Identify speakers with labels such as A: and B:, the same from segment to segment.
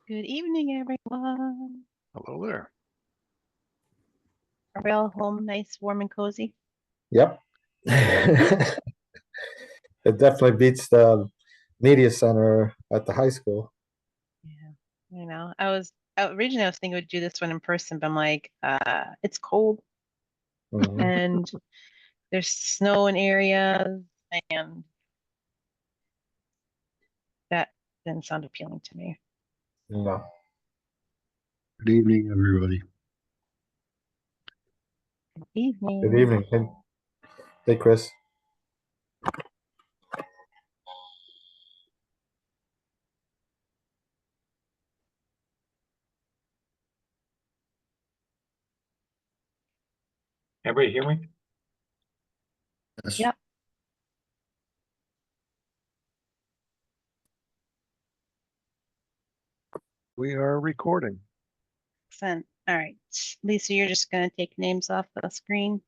A: Good evening, everyone.
B: Hello there.
A: Are we all home nice, warm, and cozy?
C: Yep. It definitely beats the media center at the high school.
A: Yeah, I know. Originally I was thinking we'd do this one in person, but I'm like, it's cold
C: Mhm.
A: and there's snow in areas, and that didn't sound appealing to me.
C: No.
B: Good evening, everybody.
A: Good evening.
C: Good evening. Hey, Chris.
D: Everybody hear me?
B: Yes.
A: Yep.
B: We are recording.
A: Excellent. All right. Lisa, you're just going to take names off the screen.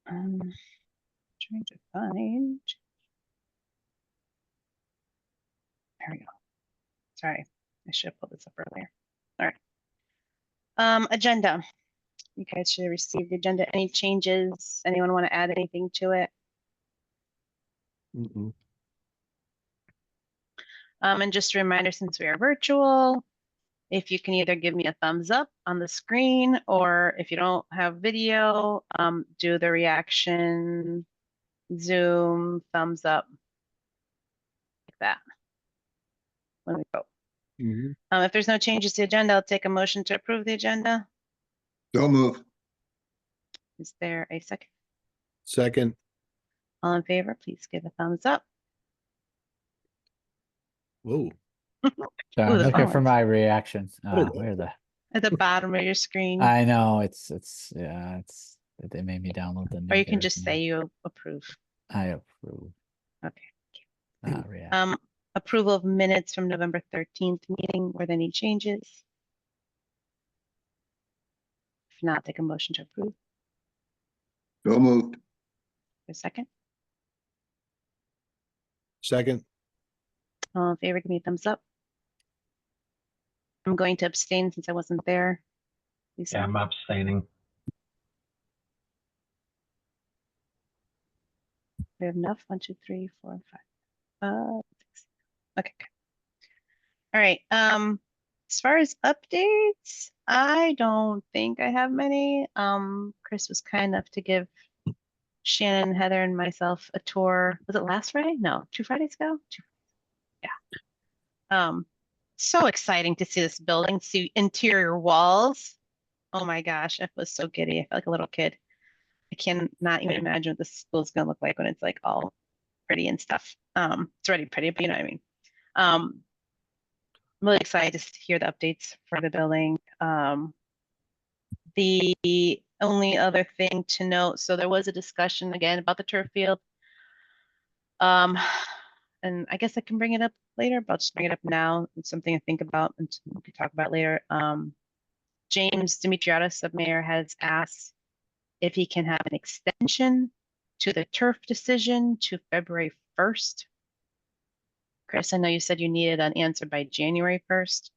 A: Trying to find. There we go. Sorry, I should have pulled this up earlier. All right. Agenda. You guys should have received the agenda. Any changes? Anyone want to add anything to it?
B: Mm-mm.
A: And just a reminder, since we are virtual, if you can either give me a thumbs up on the screen, or if you don't have video, do the reaction, Zoom, thumbs up, like that. When we vote.
B: Mhm.
A: If there's no changes to the agenda, I'll take a motion to approve the agenda.
B: Don't move.
A: Is there a second?
B: Second.
A: All in favor, please give a thumbs up.
B: Whoa.
E: So
A: Ooh,
E: I'm
A: the
E: looking for
A: phones.
E: my reaction.
B: Oh.
E: Where the?
A: At the bottom of your screen,
E: I know they made me download the new
A: or you can just
E: version.
A: say you approve.
E: I approve.
A: Okay.
E: React.
A: Approval of minutes from November 13th meeting. Were there any changes? If not, take a motion to approve.
B: Don't move.
A: A second.
B: Second.
A: All in favor, give me a thumbs up. I'm going to abstain since I wasn't there. Lisa?
D: Yeah, I'm abstaining.
A: We have enough. 1, 2, 3, 4, 5. 6. Okay, good. All right. As far as updates, I don't think I have many. Chris was kind enough to give Shannon, Heather, and myself a tour. Was it last Friday? No, 2 Fridays ago. Yeah. So exciting to see this building, see interior walls. Oh my gosh, I was so giddy. I felt like a little kid. I cannot even imagine what this school is gonna look like when it's like all pretty and stuff. It's already pretty, but you know what I mean. I'm really excited to hear the updates for the building. The only other thing to note, so there was a discussion again about the turf field. And I guess I can bring it up later, but I'll just bring it up now. It's something to think about and we can talk about later. James Dimitriadis, sub-mayor, has asked if he can have an extension to the turf decision to February 1st. Chris, I know you said you needed an answer by January 1st.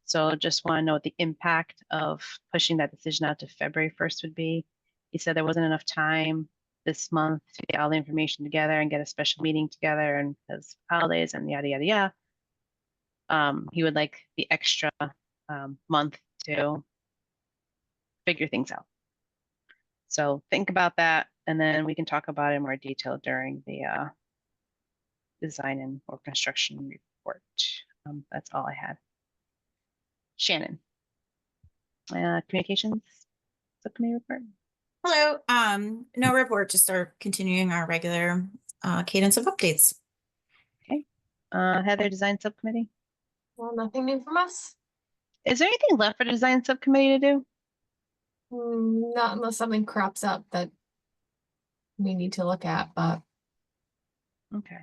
A: So just want to know what the impact of pushing that decision out to February 1st would be. He said there wasn't enough time this month to get all the information together and get a special meeting together, and because holidays and yada, yada, yada. He would like the extra month to figure things out. So think about that, and then we can talk about it in more detail during the design and or construction report. That's all I had. Shannon, communications subcommittee report.
F: Hello. No report, just continuing our regular cadence of updates.
A: Okay. Heather, design subcommittee.
G: Well, nothing new from us.
A: Is there anything left for the design subcommittee to do?
G: Not unless something crops up that we need to look at, but
A: Okay.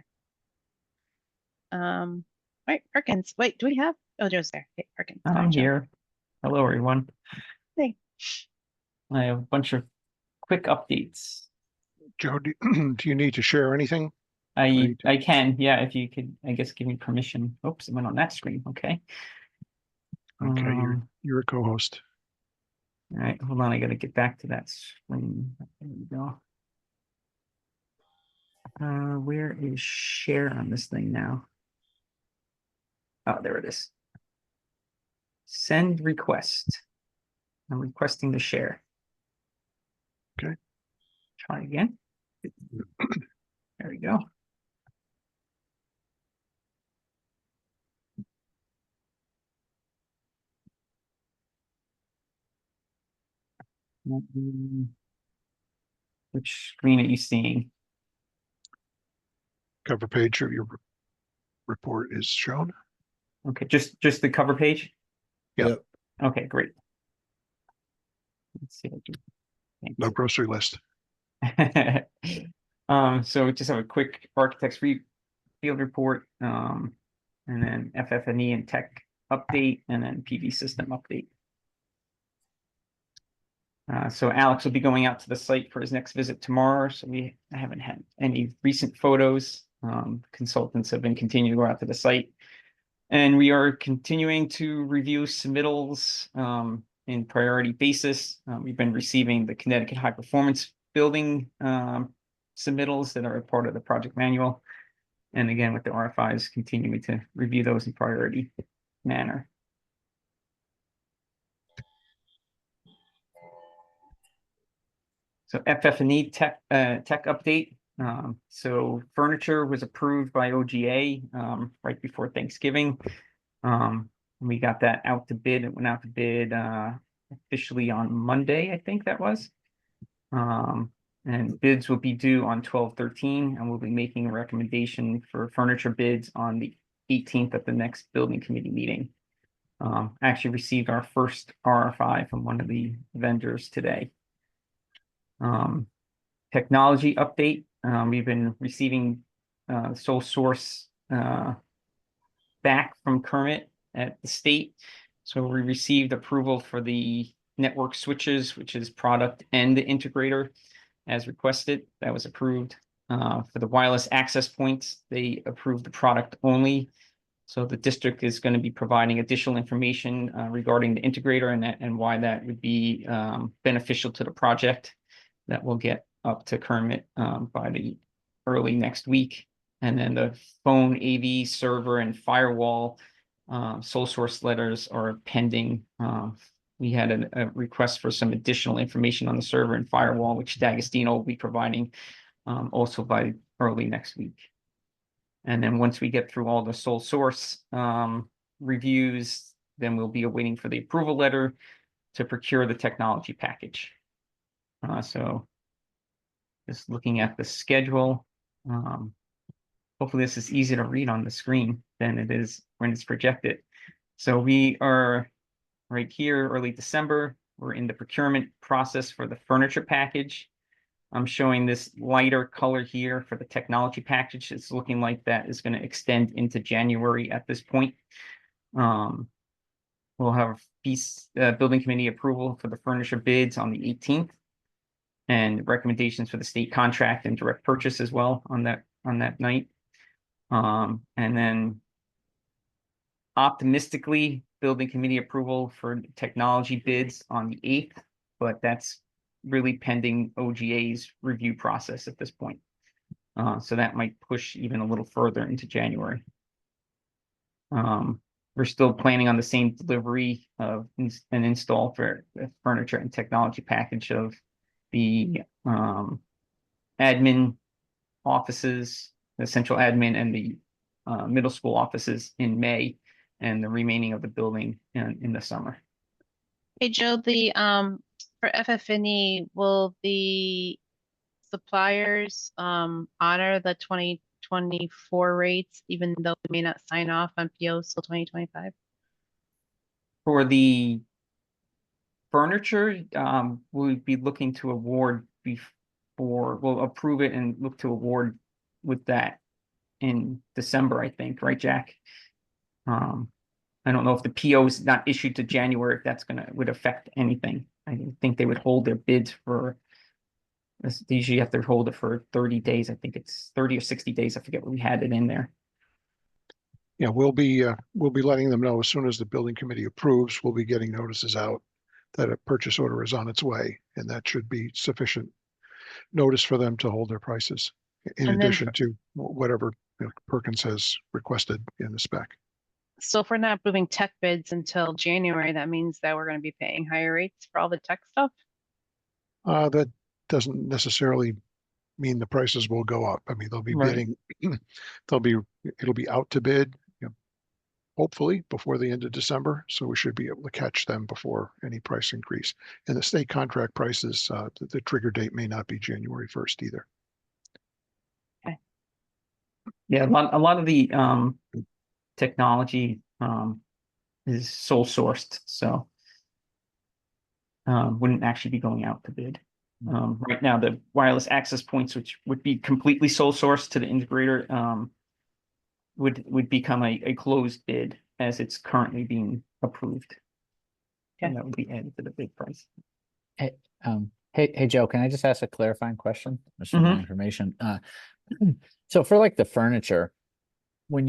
A: Wait, Perkins. Wait, do we have? Oh, Joe's there. Okay, Perkins.
H: I'm here. Hello, everyone.
A: Hey.
H: I have a bunch of quick updates.
B: Joe, do you need to share anything?
H: I can, yeah, if you could, I guess, give me permission. Oops, it went on that screen, okay.
I: Okay, you're a co-host.
H: All right, hold on, I gotta get back to that screen. There we go. Where is share on this thing now? Oh, there it is. Send request. I'm requesting to share.
I: Okay.
H: Try again. There we go. Which screen are you seeing?
I: Cover page of your report is shown.
H: Okay, just the cover page?
I: Yep.
H: Okay, great. Let's see. If I can-
I: No grocery list.
H: So we just have a quick architects field report, and then FF&E and tech update, and then PV system update. So Alex will be going out to the site for his next visit tomorrow. So I haven't had any recent photos. Consultants have been continuing to go out to the site. And we are continuing to review submittals in priority basis. We've been receiving the Connecticut High Performance Building submittals that are a part of the project manual. And again, with the RFIs, continuing to review those in priority manner. So FF&E tech update. So furniture was approved by OGA right before Thanksgiving. We got that out to bid. It went out to bid officially on Monday, I think that was. And bids will be due on 12/13, and we'll be making a recommendation for furniture bids on the 18th at the next building committee meeting. Actually received our first RFI from one of the vendors today. Technology update. We've been receiving sole source back from Kermit at the state. So we received approval for the network switches, which is product and the integrator as requested. That was approved. For the wireless access points, they approved the product only. So the district is going to be providing additional information regarding the integrator and why that would be beneficial to the project. That will get up to Kermit by the early next week. And then the phone, AV, server, and firewall sole source letters are pending. We had a request for some additional information on the server and firewall, which D'Agostino will be providing also by early next week. And then once we get through all the sole source reviews, then we'll be awaiting for the approval letter to procure the technology package. So just looking at the schedule, hopefully this is easier to read on the screen than it is when it's projected. So we are right here, early December. We're in the procurement process for the furniture package. I'm showing this lighter color here for the technology package. It's looking like that is going to extend into January at this point. We'll have building committee approval for the furniture bids on the 18th. And recommendations for the state contract and direct purchase as well on that night. And then optimistically, building committee approval for technology bids on the 8th, but that's really pending OGA's review process at this point. So that might push even a little further into January. We're still planning on the same delivery of an install for the furniture and technology package of the admin offices, the central admin and the middle school offices in May, and the remaining of the building in the summer.
A: Hey, Joe, the for FF&E, will the suppliers honor the 2024 rates, even though we may not sign off on POs till 2025?
H: For the furniture, we'll be looking to award we'll approve it and look to award with that in December, I think, right, Jack? I don't know if the PO is not issued to January, if that's would affect anything. I think they would hold their bids for They usually have to hold it for 30 days. I think it's 30 or 60 days. I forget what we had it in there.
I: Yeah, we'll be letting them know as soon as the building committee approves. We'll be getting notices out that a purchase order is on its way, and that should be sufficient notice for them to hold their prices, in
A: And then
I: addition to whatever Perkins has requested in the spec.
A: So if we're not approving tech bids until January, that means that we're going to be paying higher rates for all the tech stuff?
I: That doesn't necessarily mean the prices will go up. I mean, they'll be
H: Right.
I: bidding, it'll be out to bid, hopefully before the end of December. So we should be able to catch them before any price increase. And the state contract prices, the trigger date may not be January 1st either.
H: Yeah, a lot of the technology is sole sourced, so wouldn't actually be going out to bid. Right now, the wireless access points, which would be completely sole sourced to the integrator, would become a closed bid as it's currently being approved. And that would be added to the bid price.
E: Hey, Joe, can I just ask a clarifying question? Just for my
H: Mhm.
E: information. So for like the furniture, when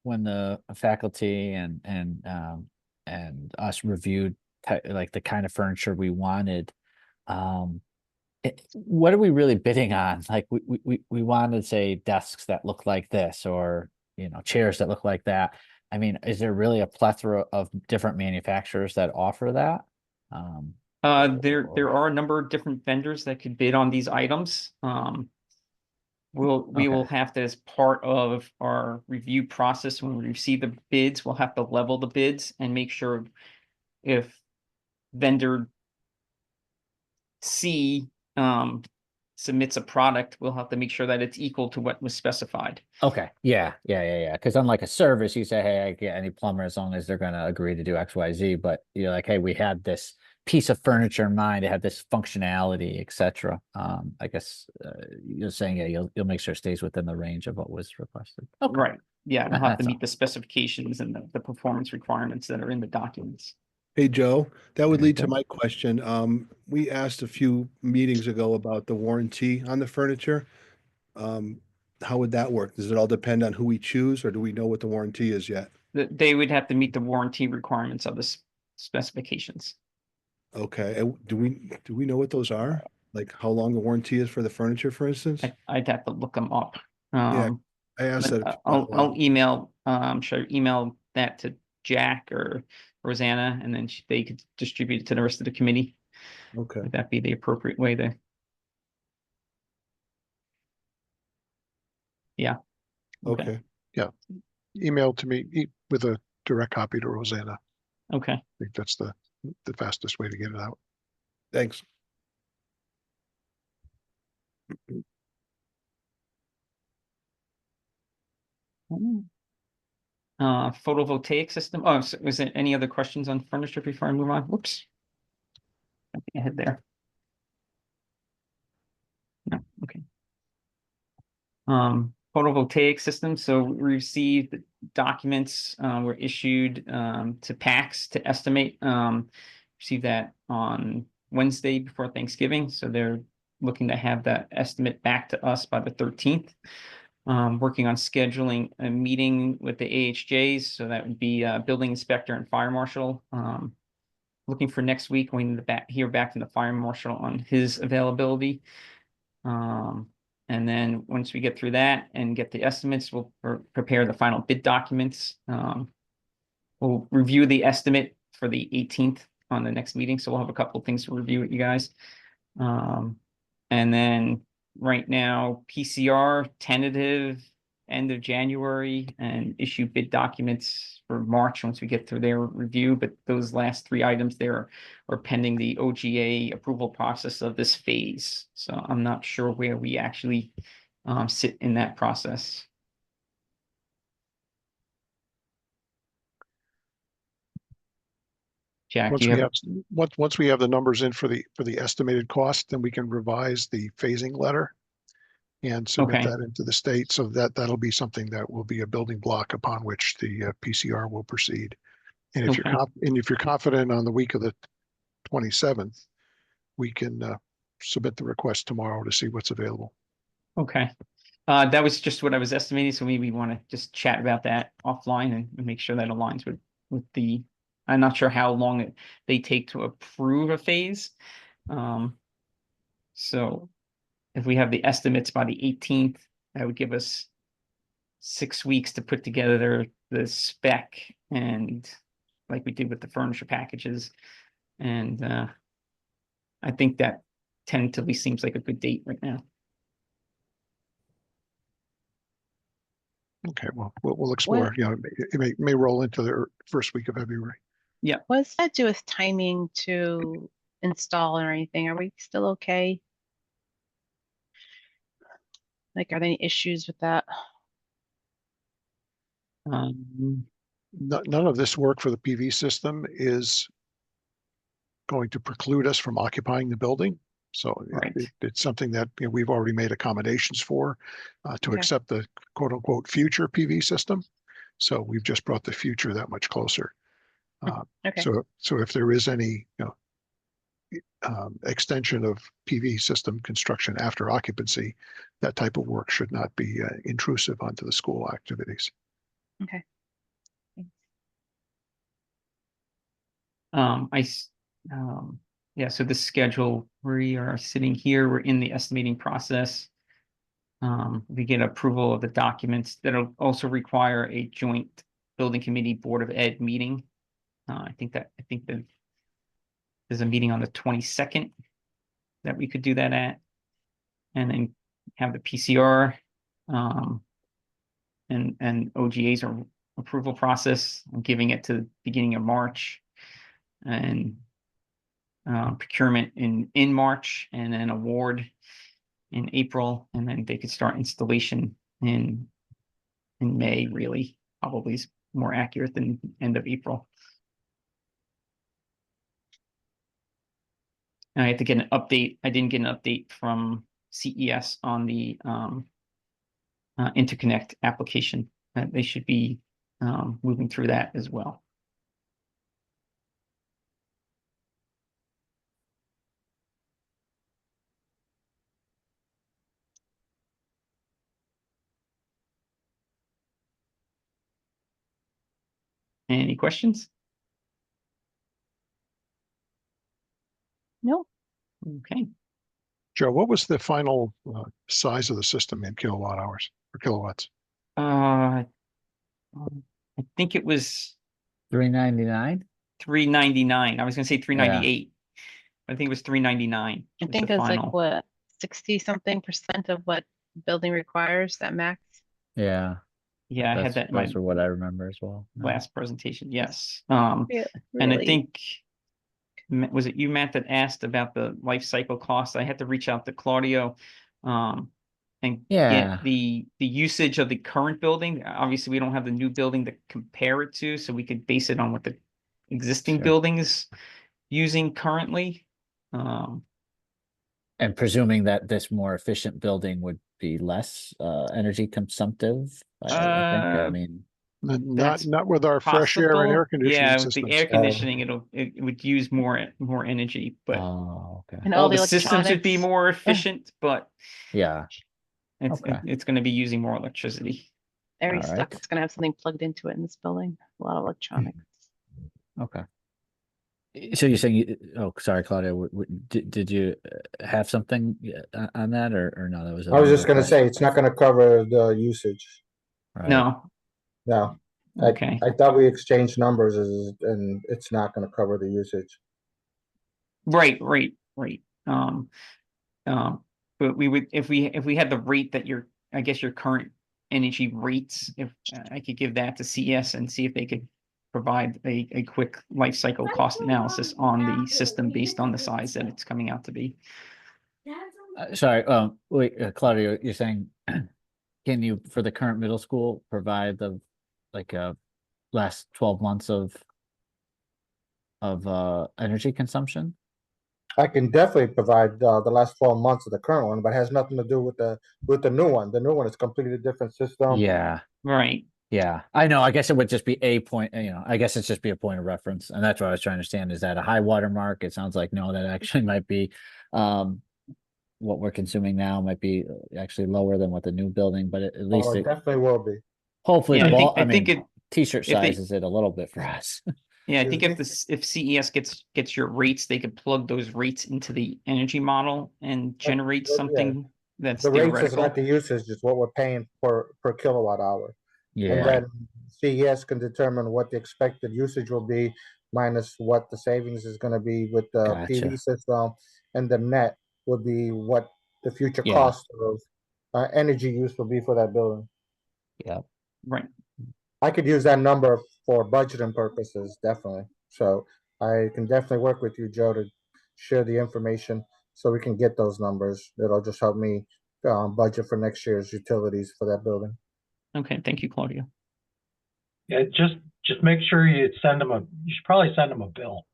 E: the faculty and us reviewed like the kind of furniture we wanted, what are we really bidding on? Like we wanted, say, desks that look like this, or chairs that look like that. I mean, is there really a plethora of different manufacturers that offer that?
H: There are a number of different vendors that could bid on these items. We will have to, as part of our review process, when we receive the bids, we'll have to level the bids and make sure if vendor C submits a product, we'll have to make sure that it's equal to what was specified.
E: Okay. Yeah. Because unlike a service, you say, hey, I get any plumber as long as they're going to agree to do X, Y, Z. But you're like, hey, we had this piece of furniture in mind. It had this functionality, etc. I guess you're saying, yeah, you'll make sure it stays within the range of what was requested. Okay.
H: Right. Yeah, we'll have to
E: That's
H: meet the specifications and the performance requirements that are in the documents.
B: Hey, Joe, that would lead to
E: Okay.
B: my question. We asked a few meetings ago about the warranty on the furniture. How would that work? Does it all depend on who we choose, or do we know what the warranty is yet?
H: They would have to meet the warranty requirements of the specifications.
B: Okay, and do we know what those are? Like how long the warranty is for the furniture, for instance?
H: I'd have to look them up.
B: Yeah, I asked
H: But
B: that.
H: I'll email, should I email that to Jack or Rosanna, and then they could distribute it to the rest of the committee?
B: Okay,
H: Would that be the appropriate way to? Yeah.
B: okay.
I: Email to me with a direct copy to Rosanna.
H: Okay.
I: I think that's the fastest way to get it out.
B: Thanks.
H: Photovoltaic system. Oh, so was there any other questions on furniture before I move on? Whoops. Jumping ahead there. No, okay. Photovoltaic system. So we received documents, were issued to PAX to estimate. Received that on Wednesday before Thanksgiving. So they're looking to have that estimate back to us by the 13th. Working on scheduling a meeting with the AHJs. So that would be building inspector and fire marshal. Looking for next week, we need to hear back from the fire marshal on his availability. And then once we get through that and get the estimates, we'll prepare the final bid documents. We'll review the estimate for the 18th on the next meeting. So we'll have a couple of things to review with you guys. And then right now, PCR tentative end of January, and issue bid documents for March once we get through their review. But those last three items there are pending the OGA approval process of this phase. So I'm not sure where we actually sit in that process. Jack,
I: Once
H: do you
I: we
H: have?
I: have once we have the numbers in for the estimated cost, then we can revise the phasing letter and submit
H: Okay.
I: that into the state. So that'll be something that will be a building block upon which the PCR will proceed. And if
H: Okay.
I: you're confident on the week of the 27th, we can submit the request tomorrow to see what's available.
H: Okay. That was just what I was estimating, so maybe we want to just chat about that offline and make sure that aligns with the, I'm not sure how long they take to approve a phase. So if we have the estimates by the 18th, that would give us 6 weeks to put together the spec and like we did with the furniture packages. And I think that tentatively seems like a good date right now.
I: Okay, well, we'll explore, you know, it may roll into the first week of February.
A: What does that do with timing to install or anything? Are we still okay? Like, are there any issues with that?
H: Um,
I: None of this work for the PV system is going to preclude us from occupying the building. So
H: Right.
I: it's something that, you know, we've already made accommodations for to
A: Okay.
I: accept the quote unquote future PV system. So we've just brought the future that much closer.
A: Okay.
I: So if there is any, you know, extension of PV system construction after occupancy, that type of work should not be intrusive onto the school activities.
A: Okay.
H: Yeah, so the schedule, we are sitting here, we're in the estimating process. We get approval of the documents that'll also require a joint building committee Board of Ed meeting. I think that there's a meeting on the 22nd that we could do that at. And then have the PCR and OGA's or approval process and giving it to the beginning of March. And procurement in March, and then award in April, and then they could start installation in May. Really, probably is more accurate than end of April. And I had to get an update. I didn't get an update from CES on the interconnect application. They should be moving through that as well. Any questions?
A: No.
H: Okay.
I: Joe, what was the final size of the system in kilowatt hours or kilowatts?
H: I think it was
E: 399.
H: 399. I was gonna say 398. I think it was 399.
A: I think it's like what, 60-something% of what building requires, that max?
E: Yeah,
H: Yeah, I had that in my
E: those are what I remember as well. Yeah.
H: last presentation. Yes.
A: Yeah,
H: And I
A: really.
H: think, was it you, Matt, that asked about the life cycle cost? I had to reach out to Claudio and
E: Yeah.
H: get the usage of the current building. Obviously, we don't have the new building to compare it to, so we could base it on what the existing
E: Sure.
H: building is using currently.
E: And presuming that this more efficient building would be less energy consumptive, I think. I mean,
H: That's
I: Not with our fresh air and air
H: possible.
I: conditioning
H: Yeah, with the
I: systems.
H: air conditioning, it would use more energy, but
E: oh, okay.
A: And
H: all
A: all
H: the
A: the
H: systems would be
A: electronics.
H: more efficient, but
E: Yeah.
H: it's
E: Okay.
H: it's going to be using more electricity.
A: Every
E: All
A: stuff
E: right.
A: is gonna have something plugged into it in this building. A lot of electronics.
E: Okay. So you're saying, oh, sorry, Claudia, did you have something on that or no? That was.
C: I was just
E: another
C: gonna say,
E: question.
C: it's not gonna cover the usage.
E: Right.
H: No.
C: No.
H: Okay.
C: I thought we exchanged numbers and it's not gonna cover the usage.
H: Right. But we would, if we had the rate that I guess your current energy rates, if I could give that to CS and see if they could provide a quick life cycle cost analysis on the system based on the size that it's coming out to be.
E: Sorry, wait, Claudia, you're saying, can you, for the current middle school, provide the, like, last 12 months of energy consumption?
C: I can definitely provide the last 12 months of the current one, but it has nothing to do with the new one. The new one is completely different system.
E: Yeah,
H: Right.
E: yeah, I know. I guess it would just be a point, I guess it's just be a point of reference. And that's what I was trying to understand. Is that a high water mark? It sounds like no, that actually might be what we're consuming now might be actually lower than what the new building, but at
C: Oh,
E: least
C: it
E: it,
C: definitely will be.
E: hopefully,
H: Yeah,
E: it's
H: I think
E: mean,
H: it.
E: t-shirt
H: if they-
E: sizes it a little bit for us.
H: Yeah, I
C: Excuse
H: think if
C: me?
H: this if CES gets your rates, they could plug those rates into the energy model and generate
C: yeah.
H: something that's
C: The rates is
H: theoretical.
C: not the usage, it's what we're paying per kilowatt hour. And
E: Yeah,
C: then CES can determine what the expected usage will be minus what the savings is gonna be with the PV
E: gotcha.
C: system. And the net would be what the future
E: Yeah.
C: cost of energy use will be for that building.
E: Yeah.
H: Right.
C: I could use that number for budgeting purposes, definitely. So I can definitely work with you, Joe, to share the information so we can get those numbers. It'll just help me budget for next year's utilities for that building.
H: Okay. Thank you, Claudia.
D: Yeah, just make sure you send them you should probably send them a bill.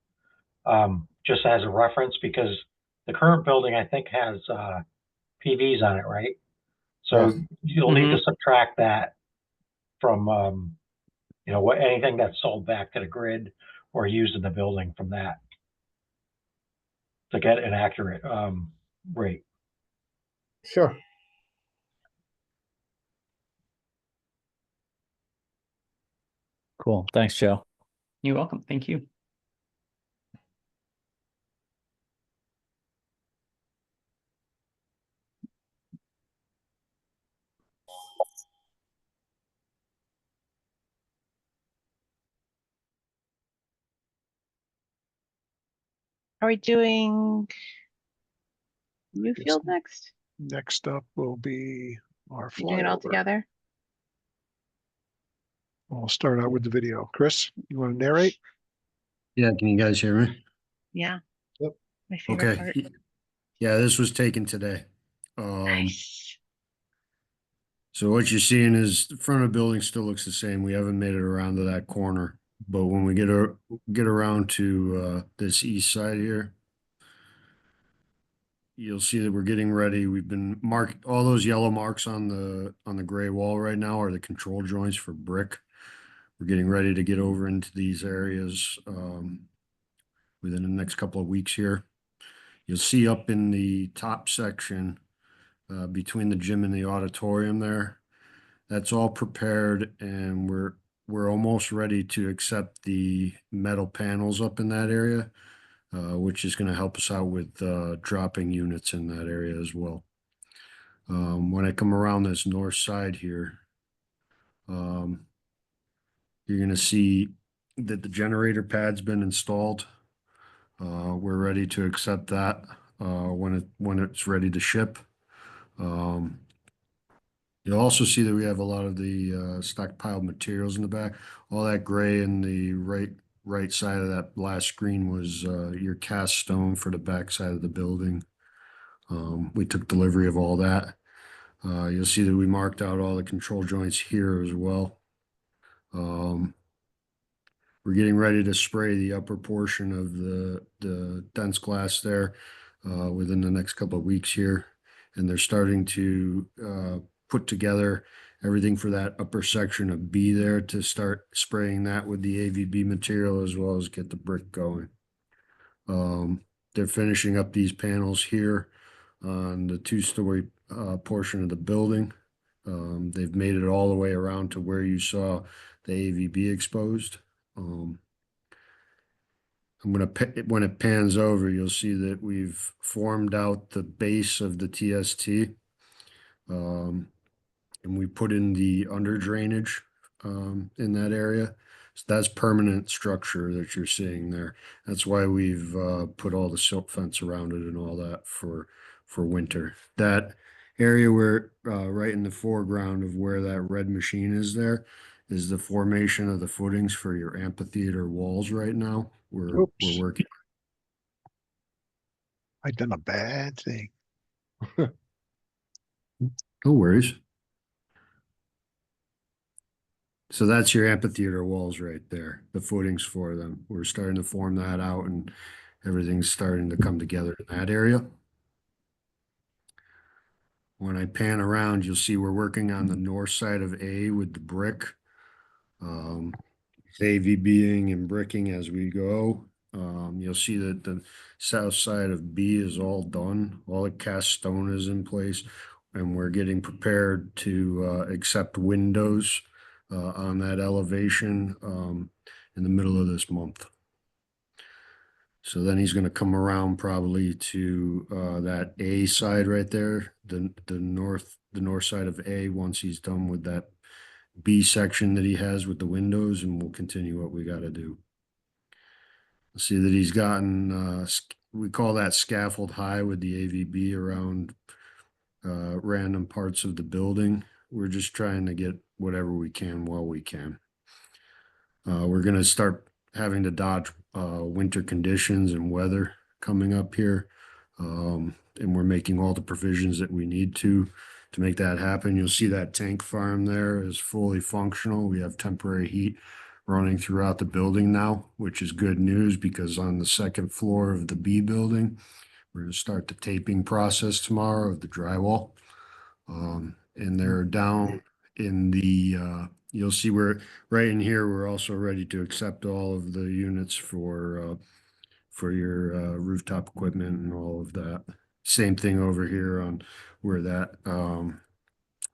D: Just as a reference, because the current building, I think, has PVs on it, right? So
C: Yes.
D: you'll need to subtract that from, anything that's sold back to the grid or used in the building from that to get an accurate rate.
C: Sure.
E: Cool. Thanks, Joe.
H: You're welcome. Thank you.
A: Are we doing
I: Yes.
A: Newfield next?
I: Next up will be our
A: You doing it all
I: flyover.
A: together?
I: I'll start out with the video. Chris, you want to narrate?
J: Yeah, can you guys hear me?
A: Yeah.
C: Yep.
A: My favorite
J: Okay.
A: part.
J: Yeah, this was taken today.
A: Nice.
J: So what you're seeing is the front of the building still looks the same. We haven't made it around to that corner. But when we get around to this east side here, you'll see that we're getting ready. We've been marked, all those yellow marks on the gray wall right now are the control joints for brick. We're getting ready to get over into these areas within the next couple of weeks here. You'll see up in the top section between the gym and the auditorium there. That's all prepared, and we're almost ready to accept the metal panels up in that area, which is going to help us out with dropping units in that area as well. When I come around this north side here, you're going to see that the generator pad's been installed. We're ready to accept that when it's ready to ship. You'll also see that we have a lot of the stockpiled materials in the back. All that gray in the right side of that last screen was your cast stone for the back side of the building. We took delivery of all that. You'll see that we marked out all the control joints here as well. We're getting ready to spray the upper portion of the dense glass there within the next couple of weeks here. And they're starting to put together everything for that upper section of B there to start spraying that with the AVB material as well as get the brick going. They're finishing up these panels here on the two-story portion of the building. They've made it all the way around to where you saw the AVB exposed. When it pans over, you'll see that we've formed out the base of the TST. And we put in the under drainage in that area. So that's permanent structure that you're seeing there. That's why we've put all the silt fence around it and all that for winter. That area where right in the foreground of where that red machine is there is the formation of the footings for your amphitheater walls right now. We're working.
I: I've done a bad thing.
J: No worries. So that's your amphitheater walls right there, the footings for them. We're starting to form that out and everything's starting to come together in that area. When I pan around, you'll see we're working on the north side of A with the brick. AVBing and bricking as we go. You'll see that the south side of B is all done. All the cast stone is in place, and we're getting prepared to accept windows on that elevation in the middle of this month. So then he's going to come around probably to that A side right there, the north side of A, once he's done with that B section that he has with the windows, and we'll continue what we got to do. See that he's gotten we call that scaffold high with the AVB around random parts of the building. We're just trying to get whatever we can while we can. We're going to start having to dodge winter conditions and weather coming up here. And we're making all the provisions that we need to make that happen. You'll see that tank farm there is fully functional. We have temporary heat running throughout the building now, which is good news because on the second floor of the B building, we're going to start the taping process tomorrow of the drywall. And they're down in the, you'll see we're right in here, we're also ready to accept all of the units for your rooftop equipment and all of that. Same thing over here on where that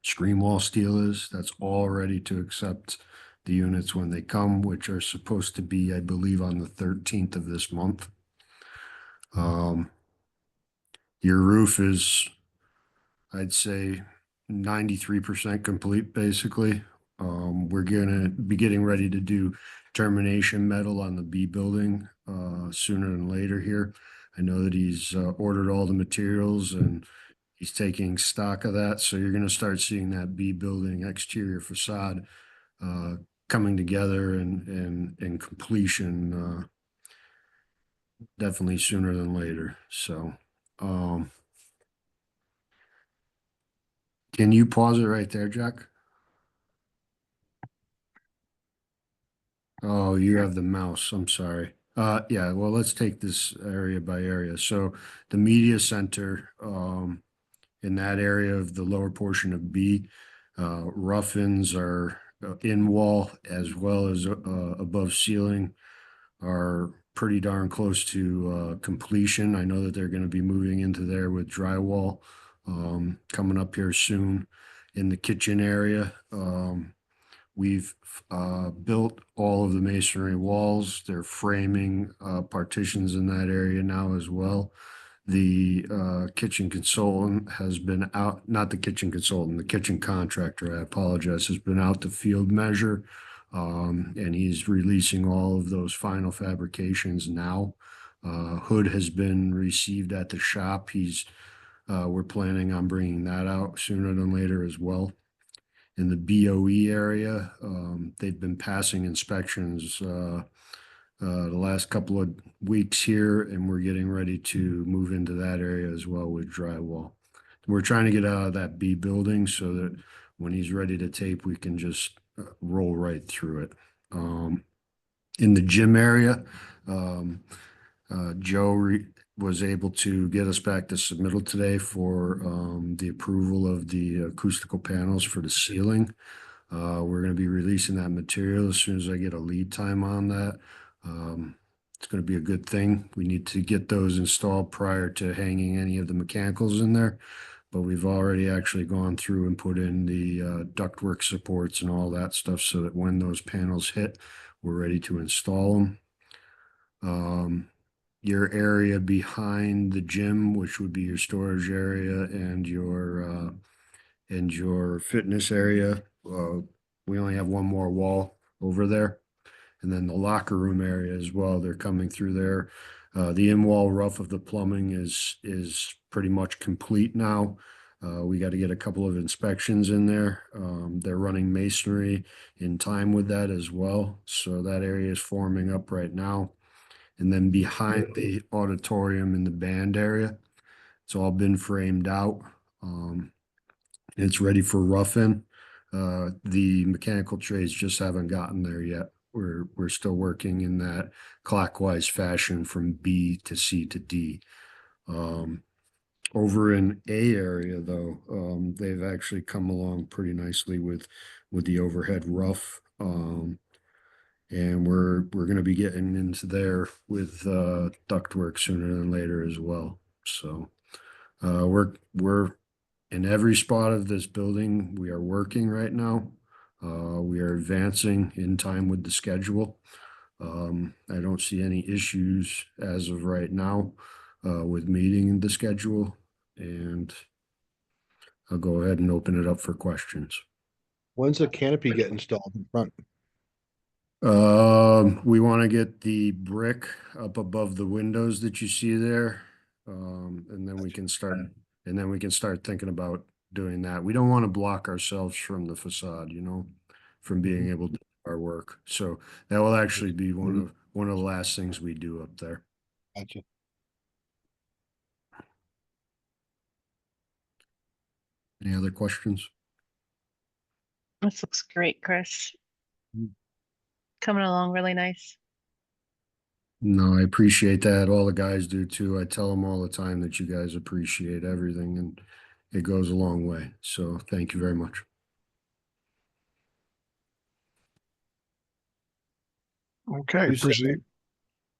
J: screen wall steel is. That's all ready to accept the units when they come, which are supposed to be, I believe, on the 13th of this month. Your roof is, I'd say, 93% complete, basically. We're gonna be getting ready to do termination metal on the B building sooner than later here. I know that he's ordered all the materials and he's taking stock of that. So you're gonna start seeing that B building exterior facade coming together and completion definitely sooner than later. So can you pause it right there, Jack? Oh, you have the mouse. I'm sorry. Yeah, well, let's take this area by area. So the media center, in that area of the lower portion of B, rough-ins are in wall as well as above ceiling are pretty darn close to completion. I know that they're going to be moving into there with drywall coming up here soon. In the kitchen area, we've built all of the masonry walls. They're framing partitions in that area now as well. The kitchen consultant has been out, not the kitchen consultant, the kitchen contractor, I apologize, has been out to field measure. And he's releasing all of those final fabrications now. Hood has been received at the shop. We're planning on bringing that out sooner than later as well. In the BOE area, they've been passing inspections the last couple of weeks here, and we're getting ready to move into that area as well with drywall. We're trying to get out of that B building so that when he's ready to tape, we can just roll right through it. In the gym area, Joe was able to get us back to submittal today for the approval of the acoustical panels for the ceiling. We're going to be releasing that material as soon as I get a lead time on that. It's going to be a good thing. We need to get those installed prior to hanging any of the mechanicals in there, but we've already actually gone through and put in the ductwork supports and all that stuff so that when those panels hit, we're ready to install them. Your area behind the gym, which would be your storage area and your fitness area, we only have one more wall over there. And then the locker room area as well, they're coming through there. The in-wall rough of the plumbing is pretty much complete now. We got to get a couple of inspections in there. They're running masonry in time with that as well. So that area is forming up right now. And then behind the auditorium in the band area, it's all been framed out. It's ready for rough-in. The mechanical trades just haven't gotten there yet. We're still working in that clockwise fashion from B to C to D. Over in A area though, they've actually come along pretty nicely with the overhead rough. And we're gonna be getting into there with ductwork sooner than later as well. So we're in every spot of this building. We are working right now. We are advancing in time with the schedule. I don't see any issues as of right now with meeting the schedule, and I'll go ahead and open it up for questions.
B: When's the canopy get installed in front?
J: We want to get the brick up above the windows that you see there. And then we can start thinking about doing that. We don't want to block ourselves from the facade, from being able to do our work. So that will actually be one of the last things we do up there.
B: Gotcha.
J: Any other questions?
A: This looks great, Chris.
B: Mm.
A: Coming along really nice.
J: No, I appreciate that. All the guys do too. I tell them all the time that you guys appreciate everything, and it goes a long way. So thank you very much.
I: Okay,
B: You said-
I: proceed.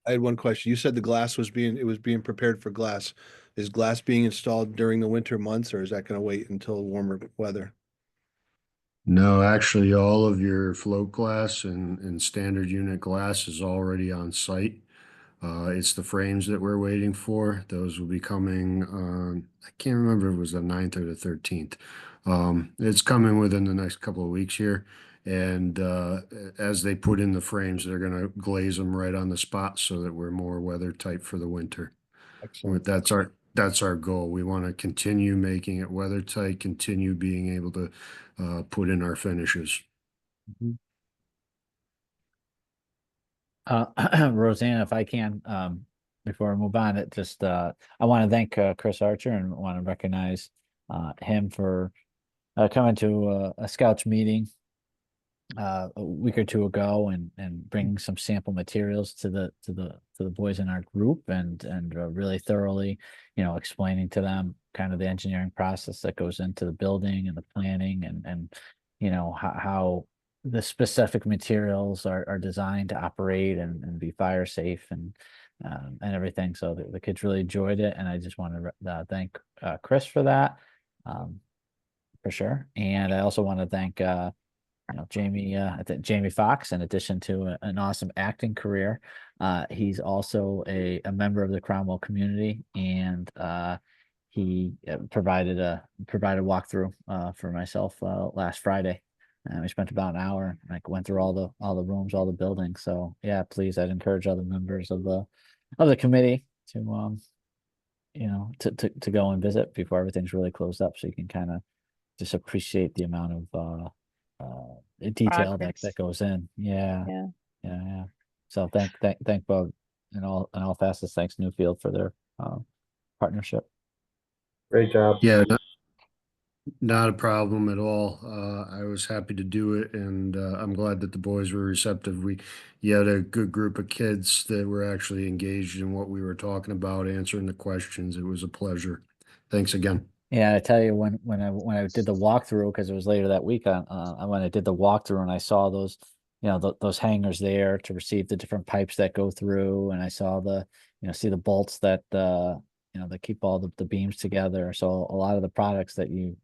B: I had one question. You said the glass was being prepared for glass. Is glass being installed during the winter months, or is that going to wait until warmer weather?
J: No, actually, all of your float glass and standard unit glass is already on site. It's the frames that we're waiting for. Those will be coming on, I can't remember if it was the 9th or the 13th. It's coming within the next couple of weeks here. And as they put in the frames, they're going to glaze them right on the spot so that we're more weather tight for the winter.
B: Excellent.
J: That's our goal. We want to continue making it weather tight, continue being able to put in our finishes.
E: Roseanne, if I can, before I move on, I want to thank Chris Archer and want to recognize him for coming to a scouts meeting a week or two ago and bringing some sample materials to the boys in our group and really thoroughly, explaining to them kind of the engineering process that goes into the building and the planning and how the specific materials are designed to operate and be fire safe and everything. So the kids really enjoyed it, and I just want to thank Chris for that, for sure. And I also want to thank Jamie, I think Jamie Fox, in addition to an awesome acting career, he's also a member of the Cromwell community, and he provided a walkthrough for myself last Friday. We spent about an hour, like went through all the rooms, all the buildings. So yeah, please, I'd encourage other members of the committee to to go and visit before everything's really closed up, so you can kind of just appreciate the amount of detail
A: Progress.
E: that goes in. Yeah.
A: Yeah.
E: So thank Bob in all facets. Thanks Newfield for their partnership.
C: Great job.
J: Yeah, not a problem at all. I was happy to do it, and I'm glad that the boys were receptive. You had a good group of kids that were actually engaged in what we were talking about, answering the questions. It was a pleasure. Thanks again.
E: Yeah, I tell you, when I did the walkthrough, because it was later that week, when I did the walkthrough and I saw those, those hangers there to receive the different pipes that go through, and I saw see the bolts that that keep all the beams together. So a lot of the products that you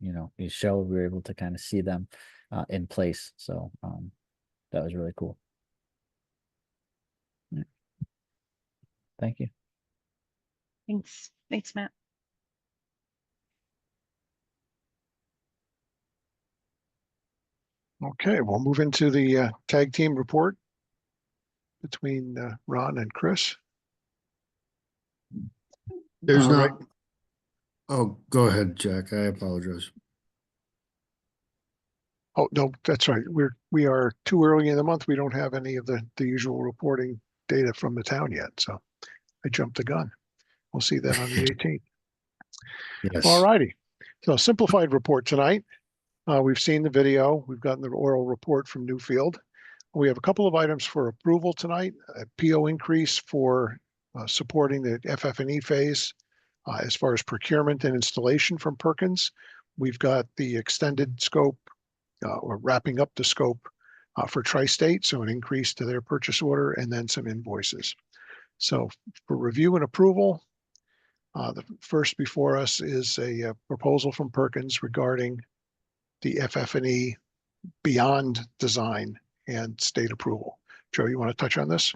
E: showed, we were able to kind of see them in place. So that was really cool. Yeah. Thank you.
A: Thanks, Matt.
I: Okay, we'll move into the tag team report between Ron and Chris.
J: There's
I: All right.
J: not. Oh, go ahead, Jack. I apologize.
I: Oh, no, that's right. We are too early in the month. We don't have any of the usual reporting data from the town yet. So I jumped the gun. We'll see that on the 18th.
J: Yes.
I: All righty. So simplified report tonight. We've seen the video. We've gotten the oral report from Newfield. We have a couple of items for approval tonight. A PO increase for supporting the FF&E phase as far as procurement and installation from Perkins. We've got the extended scope or wrapping up the scope for Tri-State, so an increase to their purchase order, and then some invoices. So for review and approval, the first before us is a proposal from Perkins regarding the FF&E beyond design and state approval. Joe, you want to touch on this?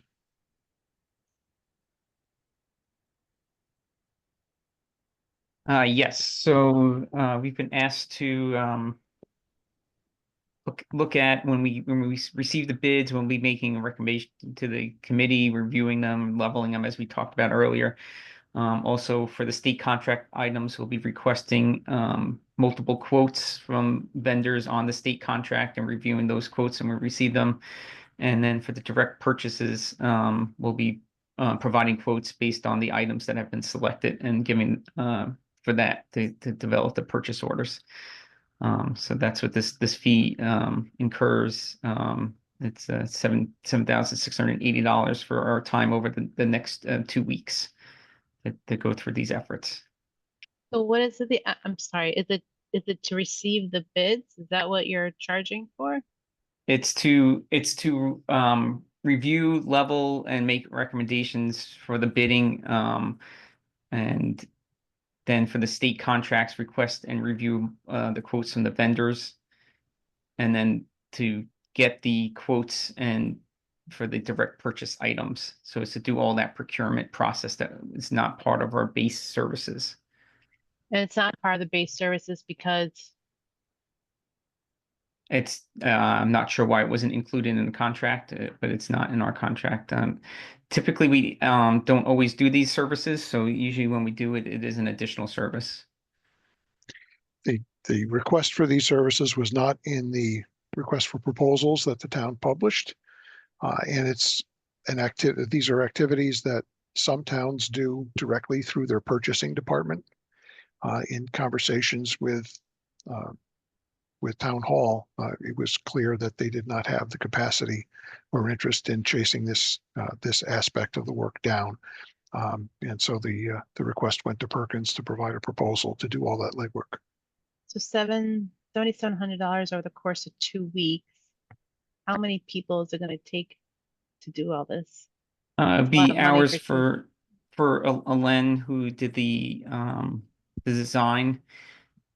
H: Yes, so we've been asked to look at when we receive the bids, when we making a recommendation to the committee, reviewing them, leveling them as we talked about earlier. Also for the state contract items, we'll be requesting multiple quotes from vendors on the state contract and reviewing those quotes and we receive them. And then for the direct purchases, we'll be providing quotes based on the items that have been selected and giving for that to develop the purchase orders. So that's what this fee incurs. It's $7,680 for our time over the next 2 weeks to go through these efforts.
A: So what is it? I'm sorry. Is it to receive the bids? Is that what you're charging for?
H: It's to review, level, and make recommendations for the bidding, and then for the state contracts, request and review the quotes from the vendors, and then to get the quotes and for the direct purchase items. So it's to do all that procurement process that is not part of our base services.
A: And it's not part of the base services because
H: It's I'm not sure why it wasn't included in the contract, but it's not in our contract. Typically, we don't always do these services, so usually when we do it, it is an additional service.
I: The request for these services was not in the request for proposals that the town published. And it's an activity. These are activities that some towns do directly through their purchasing department. In conversations with town hall, it was clear that they did not have the capacity or interest in chasing this aspect of the work down. And so the request went to Perkins to provide a proposal to do all that legwork.
A: so $7,700 over the course of 2 weeks. How many people is it going to take to do all this?
H: It'd
A: A lot
H: be
A: of money
H: hours
A: for
H: for Alen who did the design,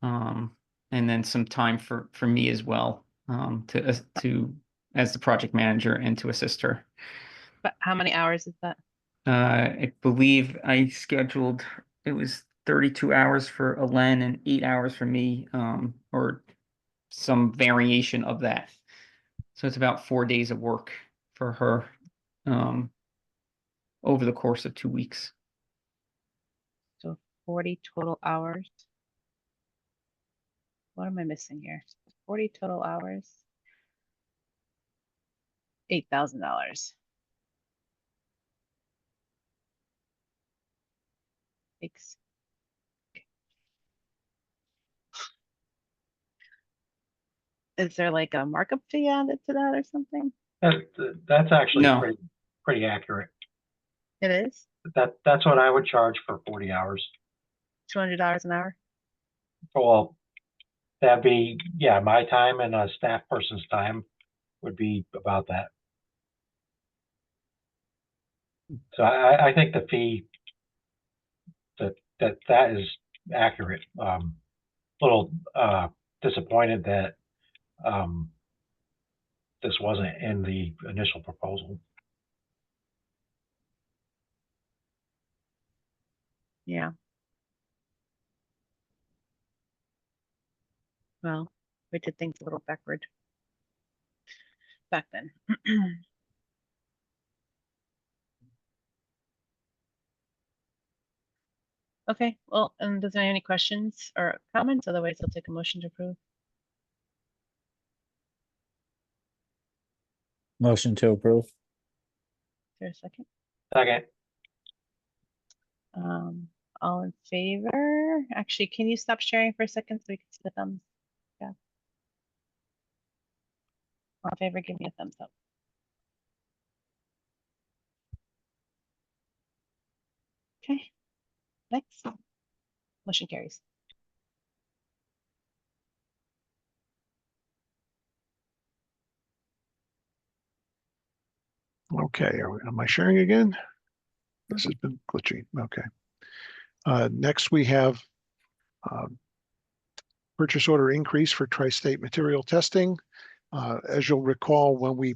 H: and then some time for me as well, to as the project manager and to assist her.
A: But how many hours is that?
H: I believe I scheduled it was 32 hours for Alen and 8 hours for me, or some variation of that. So it's about 4 days of work for her, over the course of 2 weeks.
A: So 40 total hours. What am I missing here? 40 total hours. $8,000. Thanks. Is there like a markup fee added to that or something?
D: That's actually
H: No.
D: pretty accurate.
A: It is
D: That's what I would charge for 40 hours.
A: $200 an hour.
D: Well, that'd be, yeah, my time and a staff person's time would be about that. So I think the fee that is accurate. Little disappointed that this wasn't in the initial proposal.
A: Yeah. Well, we did things a little backward back then. Okay, well, does anyone have any questions or comments? Otherwise, I'll take a motion to approve.
E: Motion to approve.
A: Is there a second?
D: Second.
A: All in favor? Actually, can you stop sharing for a second so we can see the thumbs? Yeah. All in favor, give me a thumbs up. Okay, next. Motion carries.
I: Okay, am I sharing again? This has been glitchy. Okay. Next we have purchase order increase for tri-state material testing. As you'll recall, when we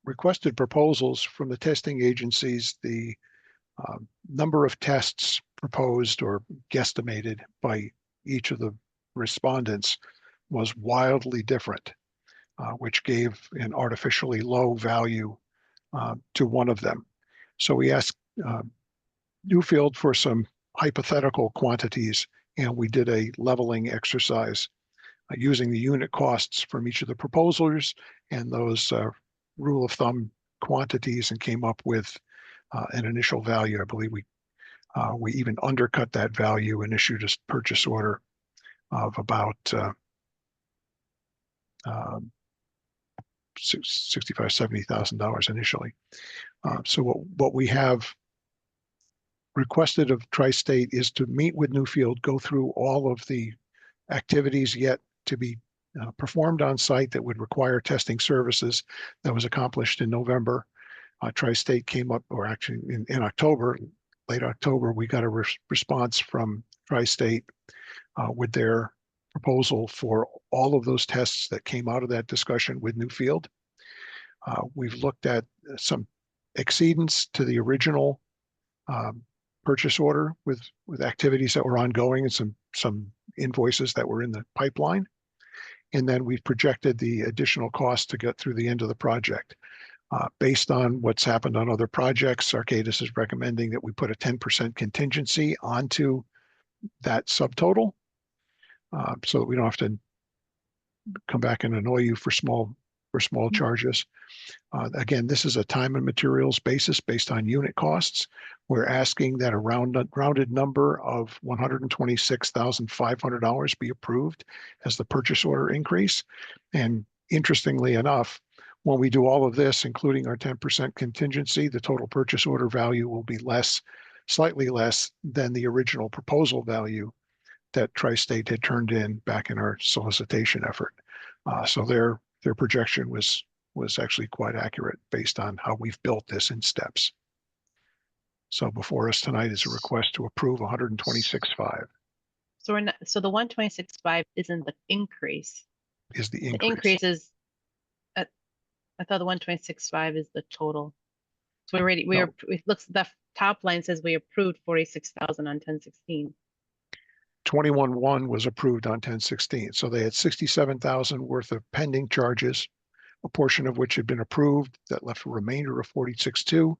I: requested proposals from the testing agencies, the number of tests proposed or guesstimated by each of the respondents was wildly different, which gave an artificially low value to one of them. So we asked Newfield for some hypothetical quantities, and we did a leveling exercise using the unit costs from each of the proposals and those rule of thumb quantities, and came up with an initial value. I believe we even undercut that value and issued a purchase order of about $65,000-$70,000 initially. So what we have requested of Tri-State is to meet with Newfield, go through all of the activities yet to be performed on site that would require testing services. That was accomplished in November. Tri-State came up, or actually in October, late October, we got a response from Tri-State with their proposal for all of those tests that came out of that discussion with Newfield. We've looked at some exceedance to the original purchase order with activities that were ongoing and some invoices that were in the pipeline. And then we've projected the additional cost to get through the end of the project. Based on what's happened on other projects, Arcadis is recommending that we put a 10% contingency onto that subtotal, so that we don't have to come back and annoy you for small charges. Again, this is a time and materials basis based on unit costs. We're asking that a rounded number of $126,500 be approved as the purchase order increase. And interestingly enough, when we do all of this, including our 10% contingency, the total purchase order value will be slightly less than the original proposal value that Tri-State had turned in back in our solicitation effort. So their projection was actually quite accurate based on how we've built this in steps. So before us tonight is a request to approve 126.5.
A: So so the 126.5 isn't the increase.
I: Is the
A: The
I: increase.
A: increase is, I thought the 126.5 is the total. So it looks, the top line says we approved 46,000 on 10/16.
I: 21.1 was approved on 10/16. So they had 67,000 worth of pending charges, a portion of which had been approved. That left a remainder of 46.2.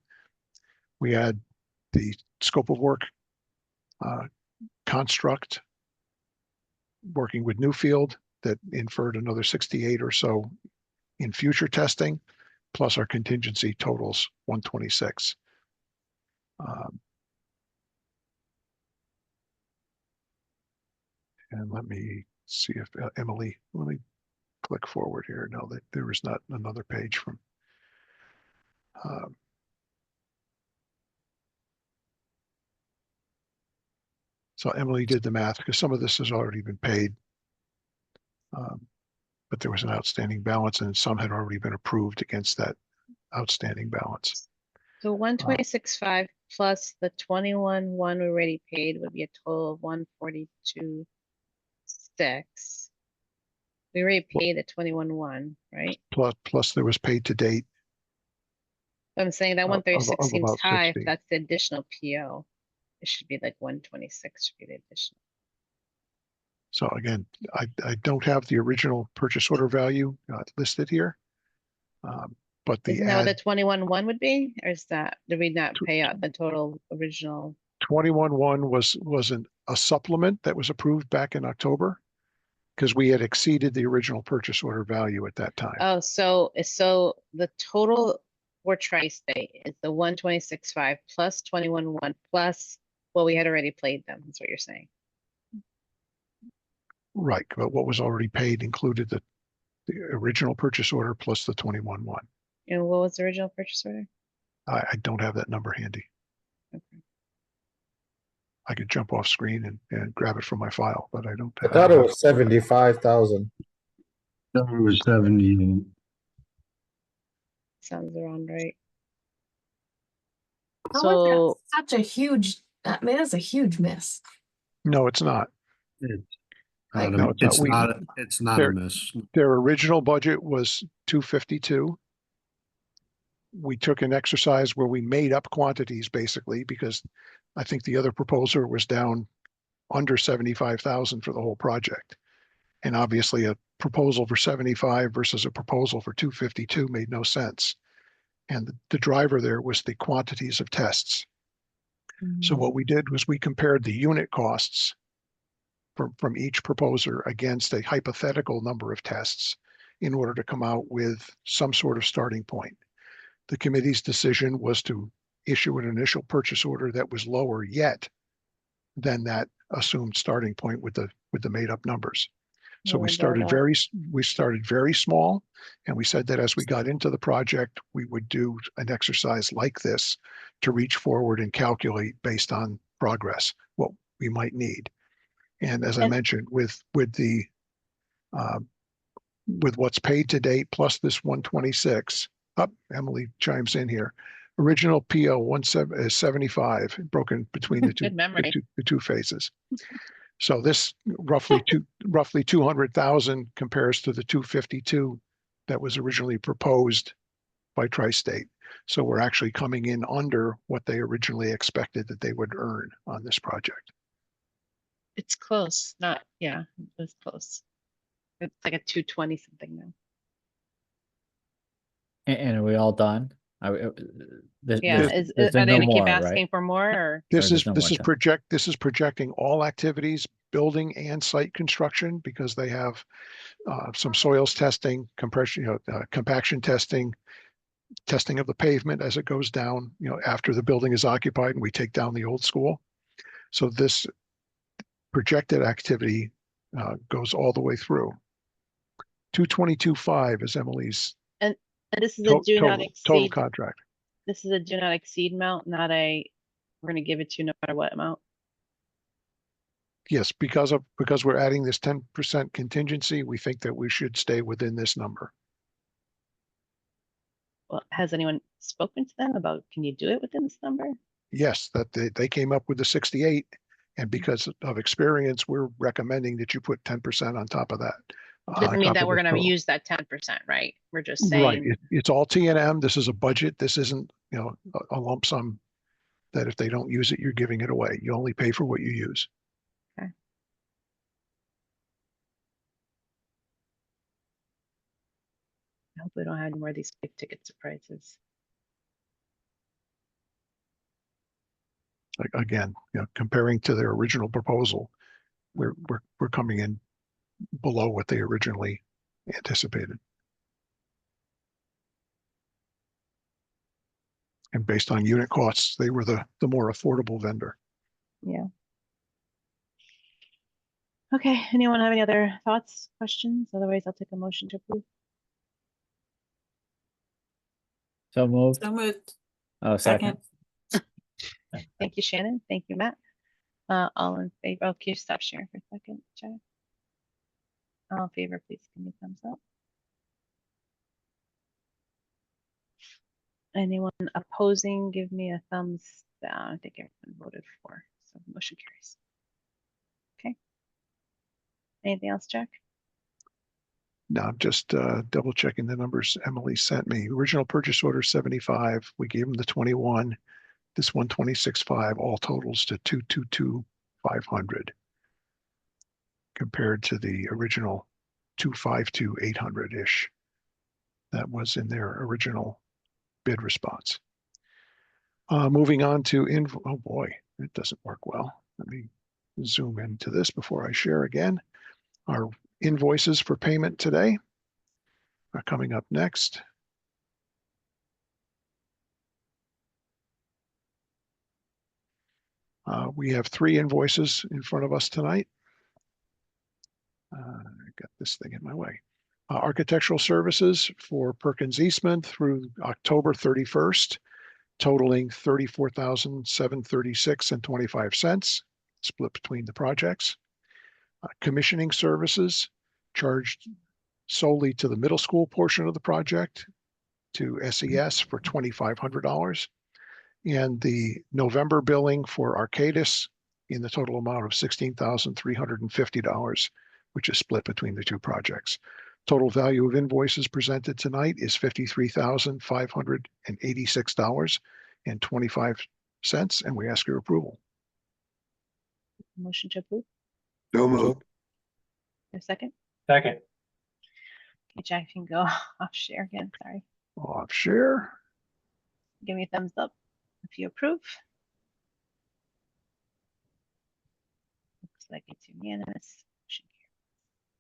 I: We had the scope of work construct working with Newfield that inferred another 68 or so in future testing, plus our contingency totals 126. And let me see if Emily, let me click forward here. No, that there is not another page from. So Emily did the math because some of this has already been paid. But there was an outstanding balance and some had already been approved against that outstanding balance.
A: So 126.5 plus the 21.1 we already paid would be a total of 142.6. We already paid the 21.1, right?
I: Plus there was paid to date.
A: I'm saying that
I: of
A: 136 seems
I: about
A: high.
I: 60.
A: If that's the additional PO, it should be like 126 should be the additional.
I: So again, I don't have the original purchase order value listed here. But the
A: Isn't that what the 21.1 would be? Or is that, did we not pay out the total original?
I: 21.1 was a supplement that was approved back in October because we had exceeded the original purchase order value at that time.
A: Oh, so the total for Tri-State is the 126.5 plus 21.1 plus what we had already paid them. That's what you're saying.
I: Right, but what was already paid included the original purchase order plus the 21.1.
A: And what was the original purchase order?
I: I don't have that number handy.
A: Okay.
I: I could jump off screen and grab it from my file, but I don't.
C: I thought it was 75,000.
J: No, it was 70.
A: Sounds around right. So
G: Such a huge, I mean, that's a huge miss.
I: No, it's not.
J: It's
G: Like,
J: not,
I: No,
J: a-
I: it's not.
J: it's
I: We-
J: not, it's not a
I: there-
J: miss.
I: Their original budget was 252. We took an exercise where we made up quantities basically because I think the other proposer was down under 75,000 for the whole project. And obviously a proposal for 75 versus a proposal for 252 made no sense. And the driver there was the quantities of tests. So what we did was we compared the unit costs from each proposer against a hypothetical number of tests in order to come out with some sort of starting point. The committee's decision was to issue an initial purchase order that was lower yet than that assumed starting point with the made up numbers. So we started very small, and we said that as we got into the project, we would do an exercise like this to reach forward and calculate based on progress what we might need. And as I mentioned, with what's paid to date plus this 126, Emily chimes in here. Original PO 75 broken between the two,
A: Good memory.
I: the two phases. So this roughly 200,000 compares to the 252 that was originally proposed by Tri-State. So we're actually coming in under what they originally expected that they would earn on this project.
A: it's close, not, yeah, it's close. It's like a 220 something now.
E: And are we all done?
A: Yeah,
E: there's
A: are they
E: no
A: gonna keep
E: more, right?
A: asking for more or?
I: This is
E: there's no more time.
I: this is projecting all activities, building and site construction, because they have some soils testing, compression, compaction testing, testing of the pavement as it goes down, after the building is occupied and we take down the old school. So this projected activity goes all the way through. 222.5 is Emily's
A: And this is a do not
I: total
A: exceed,
I: contract.
A: this is a do not exceed amount, not a, we're gonna give it to you no matter what amount.
I: Yes, because we're adding this 10% contingency, we think that we should stay within this number.
A: Well, has anyone spoken to them about, can you do it within this number?
I: Yes, that they came up with the 68, and because of experience, we're recommending that you put 10% on top of that.
A: Doesn't mean
I: top
A: that
I: of
A: we're
I: the
A: gonna
I: total.
A: use that 10%, right? We're just
I: Right,
A: saying,
I: it's all T&M. This is a budget. This isn't, a lump sum that if they don't use it, you're giving it away. You only pay for what you use.
A: I hope we don't have any more of these big ticket surprises.
I: Like, again, comparing to their original proposal, we're coming in below what they originally anticipated. And based on unit costs, they were the more affordable vendor.
A: Yeah. Okay, anyone have any other thoughts, questions? Otherwise, I'll take a motion to approve.
E: So moved.
F: So moved.
E: Oh, second.
A: Thank you, Shannon. Thank you, Matt. All in favor, oh, can you stop sharing for a second, Chad? All in favor, please give me a thumbs up. Anyone opposing, give me a thumbs down. I think everyone voted for, so motion carries. Okay. Anything else, Jack?
I: No, I'm just double checking the numbers Emily sent me. Original purchase order 75. We gave them the 21. This 126.5 all totals to 222,500 compared to the original 252,800-ish. That was in their original bid response. Moving on to oh boy, it doesn't work well. Let me zoom into this before I share again. Our invoices for payment today are coming up next. We have 3 invoices in front of us tonight. I got this thing in my way. Architectural services for Perkins Eastman through October 31st, totaling $34,736.25, split between the projects. Commissioning services charged solely to the middle school portion of the project to SES for $2,500. and the November billing for Arcadis in the total amount of $16,350, which is split between the two projects. Total value of invoices presented tonight is $53,586.25, and we ask your approval.
A: Motion to approve.
J: So moved.
A: A second.
D: Second.
A: Okay, Jack can go off share again. Sorry.
I: Off share.
A: Give me a thumbs up if you approve. Looks like it's unanimous. Motion carries.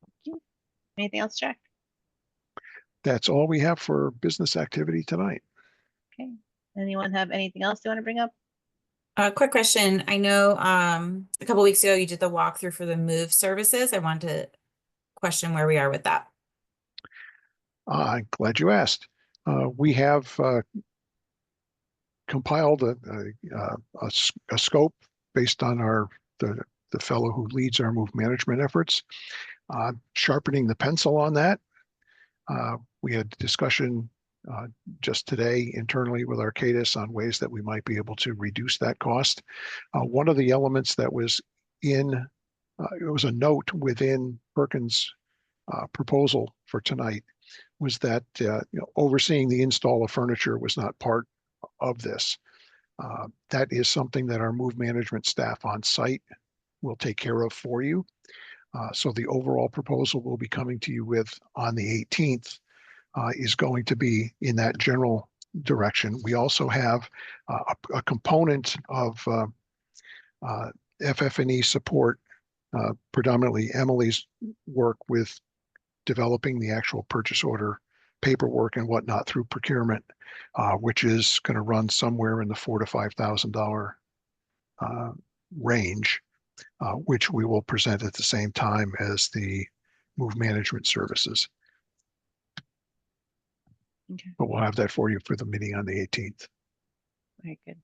A: Thank you. Anything else, Jack?
I: That's all we have for business activity tonight.
A: Okay. Anyone have anything else they want to bring up?
F: Quick question. I know a couple weeks ago you did the walkthrough for the move services. I wanted to question where we are with that.
I: I'm glad you asked. We have compiled a scope based on the fellow who leads our move management efforts. Sharpening the pencil on that. We had discussion just today internally with Arcadis on ways that we might be able to reduce that cost. One of the elements that was in, it was a note within Perkins' proposal for tonight, was that overseeing the install of furniture was not part of this. That is something that our move management staff on site will take care of for you. So the overall proposal we'll be coming to you with on the 18th is going to be in that general direction. We also have a component of FF&E support, predominantly Emily's work with developing the actual purchase order paperwork and whatnot through procurement, which is going to run somewhere in the $4,000 to $5,000 range, which we will present at the same time as the move management services.
A: Okay.
I: But we'll have that for you for the meeting on the 18th.
A: Very good.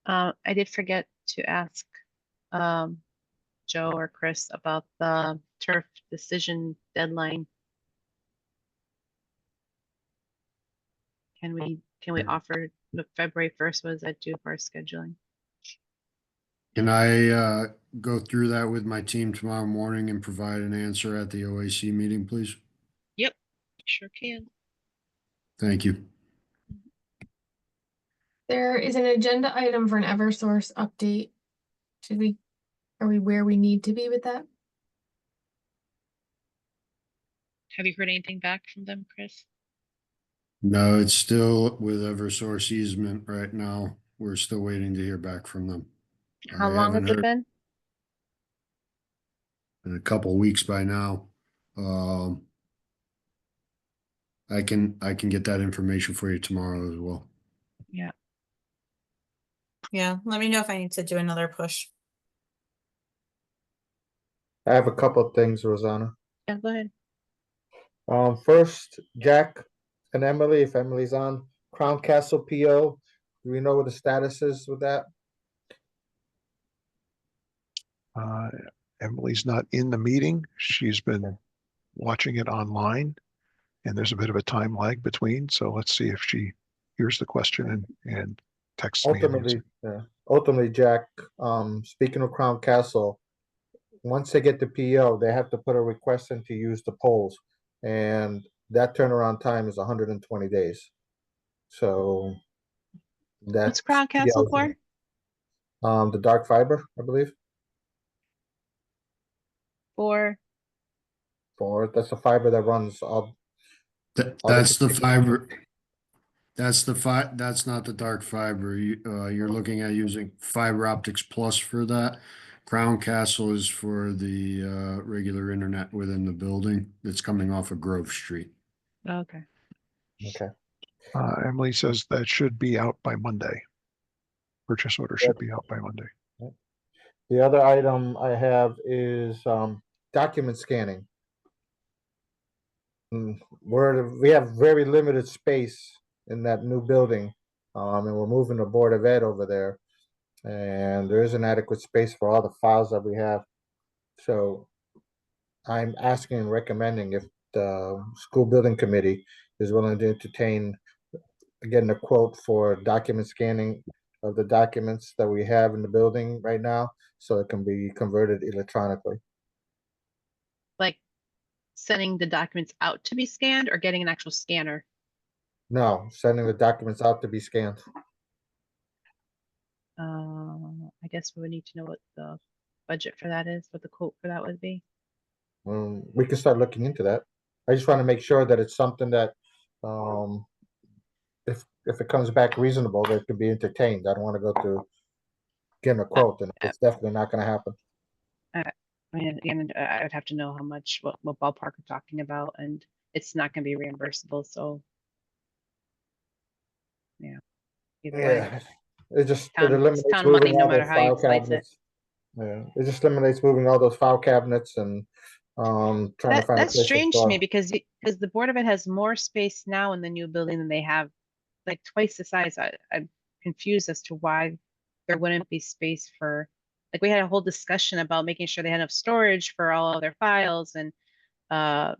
A: I did forget to ask Joe or Chris about the turf decision deadline. Can we offer the February 1st? What does that do for our scheduling?
J: Can I go through that with my team tomorrow morning and provide an answer at the OAC meeting, please?
A: Yep, sure can.
J: Thank you.
G: There is an agenda item for an Eversource update. Are we where we need to be with that?
A: Have you heard anything back from them, Chris?
J: No, it's still with Eversource easement right now. We're still waiting to hear back from them.
A: How long has it been?
J: In a couple of weeks by now. I can get that information for you tomorrow as well.
A: Yeah.
F: Yeah, let me know if I need to do another push.
C: I have a couple of things, Rosanna.
A: Yeah, go ahead.
C: First, Jack and Emily, if Emily's on, Crown Castle PO. Do we know what the status is with that?
I: Emily's not in the meeting. She's been watching it online, and there's a bit of a time lag between. So let's see if she hears the question and texts me an answer.
C: Ultimately, Jack, speaking of Crown Castle, once they get the PO, they have to put a request in to use the poles, and that turnaround time is 120 days. So that's
A: What's Crown Castle for?
C: The dark fiber, I believe.
A: For
C: That's the fiber that runs all.
J: That's the fiber. That's not the dark fiber. You're looking at using fiber optics plus for that. Crown Castle is for the regular internet within the building. It's coming off of Grove Street.
A: okay.
C: Okay.
I: Emily says that should be out by Monday. Purchase order should be out by Monday.
C: The other item I have is document scanning. We have very limited space in that new building, and we're moving the Board of Ed over there, and there isn't adequate space for all the files that we have. So I'm asking and recommending if the school building committee is willing to entertain getting a quote for document scanning of the documents that we have in the building right now, so it can be converted electronically.
A: Like sending the documents out to be scanned or getting an actual scanner?
C: No, sending the documents out to be scanned.
A: I guess we would need to know what the budget for that is, what the quote for that would be.
C: We can start looking into that. I just want to make sure that it's something that, if it comes back reasonable, that it can be entertained. I don't want to go through getting a quote, and it's definitely not going to happen.
A: I mean, again, I would have to know how much, what ballpark we're talking about, and it's not going to be reimbursable. So, yeah, either way,
C: Yeah, it just
A: Town- it's
C: eliminates
A: town money,
C: moving
A: no
C: all
A: matter
C: those
A: how you
C: file
A: slice it.
C: cabinets. Yeah, it just eliminates moving all those file cabinets and trying to find a
A: That's
C: place to
A: strange to me
C: store.
A: because the Board of Ed has more space now in the new building than they have, like twice the size. I'm confused as to why there wouldn't be space for, like, we had a whole discussion about making sure they had enough storage for all of their files, and there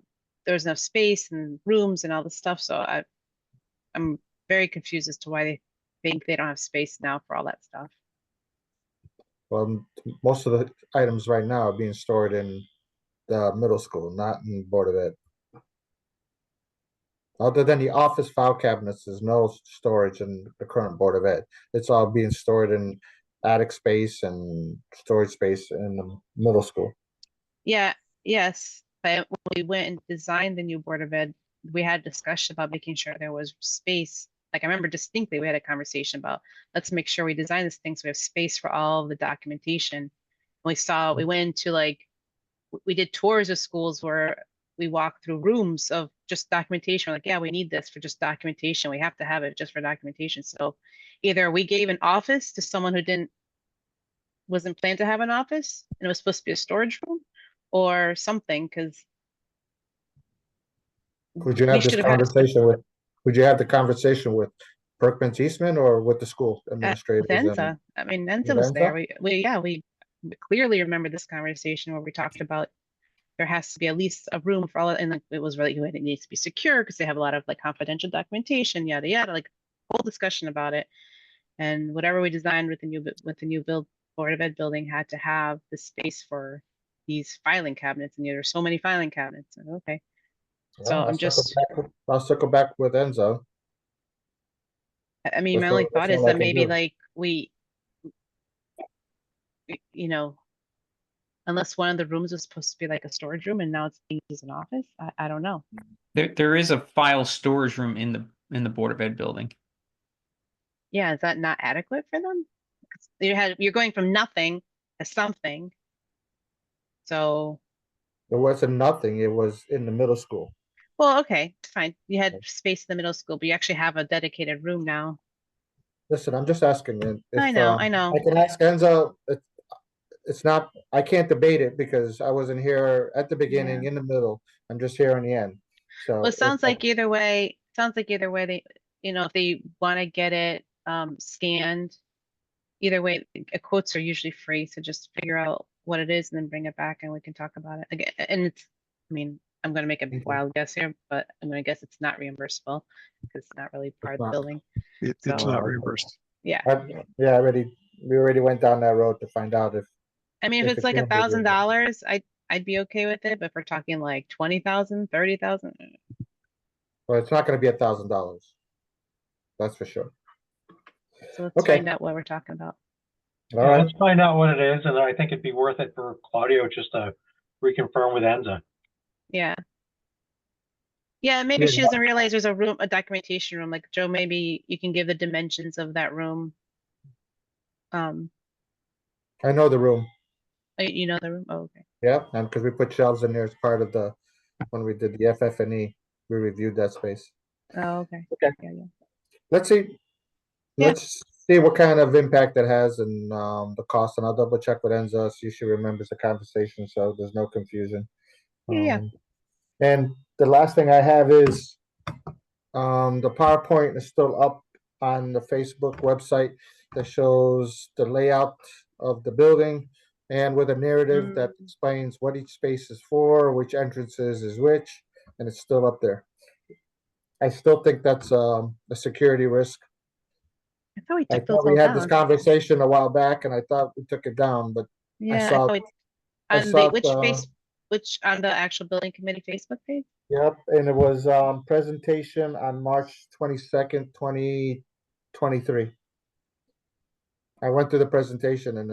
A: was enough space and rooms and all this stuff. So I'm very confused as to why they think they don't have space now for all that stuff.
C: Well, most of the items right now are being stored in the middle school, not in Board of Ed. Other than the office file cabinets, there's no storage in the current Board of Ed. It's all being stored in attic space and storage space in the middle school.
A: Yeah, yes. But when we went and designed the new Board of Ed, we had a discussion about making sure there was space. Like, I remember distinctly, we had a conversation about, let's make sure we design this thing so we have space for all of the documentation. We went into, like, we did tours of schools where we walked through rooms of just documentation. We're like, yeah, we need this for just documentation. We have to have it just for documentation. So either we gave an office to someone who wasn't planned to have an office and it was supposed to be a storage room, or something, because
C: Would you
A: we
C: have this
A: should have had
C: conversation with, would you have the conversation with Perkins Eastman or with the school
A: with
C: administrators? and
A: Enza. I mean, Enza
C: with
A: was there.
C: Enza?
A: We clearly remember this conversation where we talked about there has to be at least a room for all, and like, it was really, it needs to be secure because they have a lot of like confidential documentation, yada yada, like whole discussion about it. And whatever we designed with the new Board of Ed building had to have the space for these filing cabinets, and there's so many filing cabinets. And okay, so
C: Well, I'll circle back with Enzo.
A: I mean, my
C: That's
A: only
C: all-
A: thought
C: that's
A: is
C: all I
A: that
C: can
A: maybe
C: do.
A: like you know, unless one of the rooms was supposed to be like a storage room and now it's being used as an office. I don't know.
H: There is a file storage room in the Board of Ed building.
A: Yeah, is that not adequate for them? 'Cause you're going from nothing to something. So,
C: It wasn't nothing, it was in the middle school.
A: well, okay, fine. You had space in the middle school, but you actually have a dedicated room now.
C: Listen, I'm just asking, and if
A: I know.
C: I can ask Enzo, it's not, I can't debate it because I wasn't here at the beginning, in the middle. I'm just here in the end. So.
A: Well, it
C: if
A: sounds
C: I-
A: like either way, they, if they want to get it scanned, either way, quotes are usually free. So just figure out what it is and then bring it back and we can talk about it again. And I mean, I'm going to make a
C: Mhm.
A: wild guess here, but I'm going to guess it's not reimbursable because it's not really part of the
C: not.
A: building.
I: It's
A: So-
I: not reimbursed.
A: Yeah.
C: We already went down that road to find out if,
A: I mean, if
C: If
A: it's
C: it
A: like
C: can be reimbursed.
A: $1,000, I'd be okay with it. But if we're talking like 20,000, 30,000,
C: well, it's not gonna be $1,000. That's for sure.
A: so let's
C: Okay.
A: find out what we're talking about.
C: All
D: Yeah,
C: right,
D: let's find out what it is, and I think it'd be worth it for Claudio just to reconfirm with Enza.
A: Yeah. Yeah, maybe
C: Yeah.
A: she doesn't realize there's a documentation room. Like, Joe, maybe you can give the dimensions of that room.
C: I know the room.
A: You know the room? Oh, okay.
C: Yeah, and because we put shelves in there as part of when we did the FF&E, we reviewed that space.
A: Oh, okay.
C: Okay.
A: Yeah.
C: Let's see.
A: Yeah.
C: Let's see what kind of impact it has and the cost, and I'll double check with Enzo, see if she remembers the conversation, so there's no confusion.
A: Yeah.
C: And the last thing I have is, the PowerPoint is still up on the Facebook website that shows the layout of the building and with a narrative that explains what each space is for, which entrances is which, and it's still up there. I still think that's a security risk.
A: I thought we
C: I
A: took those
C: thought
A: all
C: we had this
A: down.
C: conversation a while back, and I thought we took it down, but
A: Yeah, I
C: saw-
A: thought we,
C: I
A: on
C: saw
A: which
C: the-
A: which on the actual building committee Facebook page?
C: Yep, and it was presentation on March 22nd, 2023. I went through the presentation and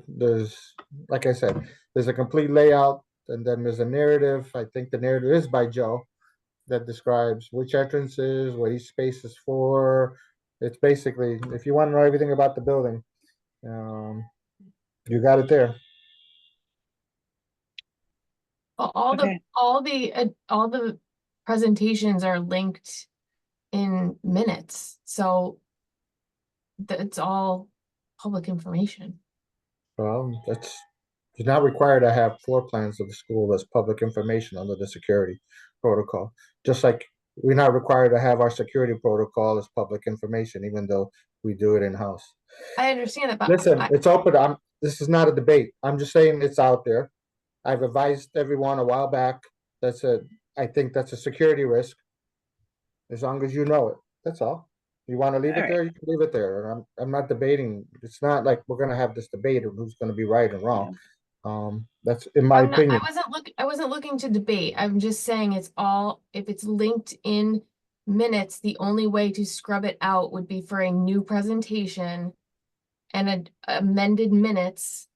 C: there's, like I said, there's a complete layout and then there's a narrative. I think the narrative is by Joe that describes which entrances, what each space is for. It's basically, if you want to know everything about the building, you got it there.
G: All
A: Okay.
G: all the presentations are linked in minutes, so that's all public information.
C: Well, you're not required to have floor plans of the school as public information under the security protocol. Just like we're not required to have our security protocol as public information, even though we do it in-house.
G: I understand that, but
C: Listen, it's open. This is not a debate. I'm just saying it's out there. I've advised everyone a while back. I think that's a security risk. As long as you know it, that's all. You want to leave it
A: Alright.
C: there, you can leave it there. And I'm not debating. It's not like we're gonna have this debate of who's gonna be right and wrong. That's in my opinion.
G: I wasn't looking to debate. I'm just saying it's all, if it's linked in minutes, the only way to scrub it out would be for a new presentation and amended minutes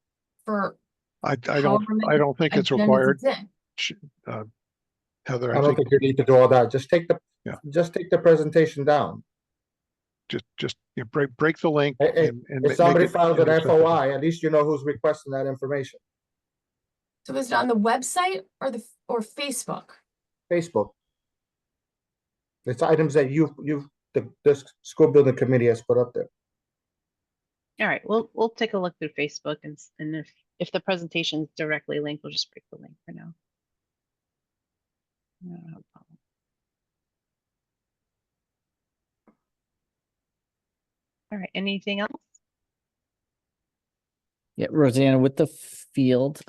G: for
I: I
G: however many
I: don't think it's
G: agendas
I: required.
G: it's in.
I: Heather,
C: I don't think you need to do all that. Just take the presentation down.
I: just break the link.
C: Hey,
I: and
C: if
I: make
C: somebody
I: it
C: files an
I: inaccessible.
C: FOI, at least you know who's requesting that information.
G: So is it on the website or Facebook?
C: Facebook. It's items that the school building committee has put up there.
A: All right, we'll take a look through Facebook and if the presentation is directly linked, we'll just break the link for now. No problem. All right, anything else?
E: Yeah, Rosanna, with the field,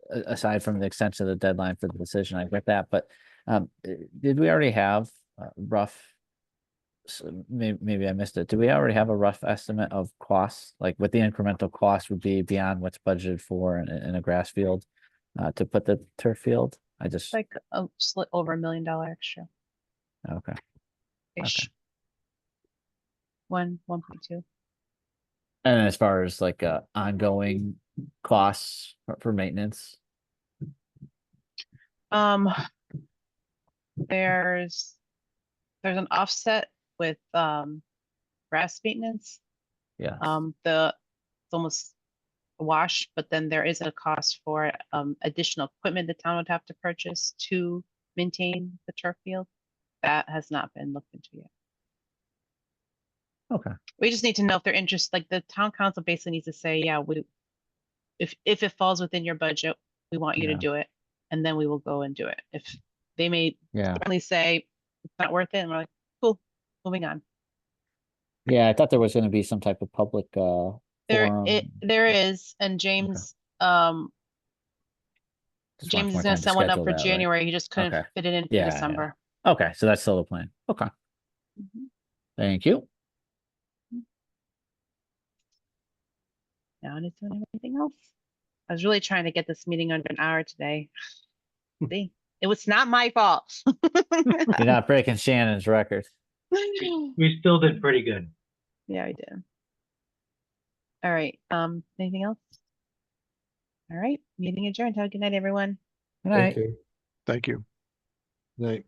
E: aside from the extension of the deadline for the decision, I get that, but did we already have rough? Maybe I missed it. Do we already have a rough estimate of costs, like what the incremental cost would be beyond what's budgeted for in a grass field to put the turf field?
A: It's like over $1 million extra.
E: Okay.
A: Ish. 1.2.
E: And as far as like ongoing costs for maintenance,
A: There's an offset with grass maintenance.
E: yeah.
A: It's almost a wash, but then there is a cost for additional equipment the town would have to purchase to maintain the turf field. That has not been looked into yet.
E: Okay.
A: We just need to know if they're interested. Like the town council basically needs to say, yeah, if it falls within your budget, we want you to
E: Yeah.
A: do it, and then we will go and do it. If they may certainly say it's not worth it, and we're like, cool, moving on.
E: Yeah, I thought there was going to be some type of public forum.
A: There is, and James
E: Just
A: James
E: wants more
A: is gonna
E: time to
A: send one up
E: schedule
A: for
E: that, right?
A: January. He just couldn't
E: Okay.
A: fit it in for
E: Yeah,
A: December.
E: Okay, so that's still the plan. Okay,
A: Mhm.
E: thank you.
A: Now, anything else? I was really trying to get this meeting under an hour today. See, it was not my fault.
E: You're not breaking Shannon's record.
D: We still did pretty good.
A: Yeah, I did. All right. Anything else? All right. Meeting adjourned. Have a good night, everyone.
E: Good
C: Thank
E: night.
C: you.
I: Thank you.
B: Right.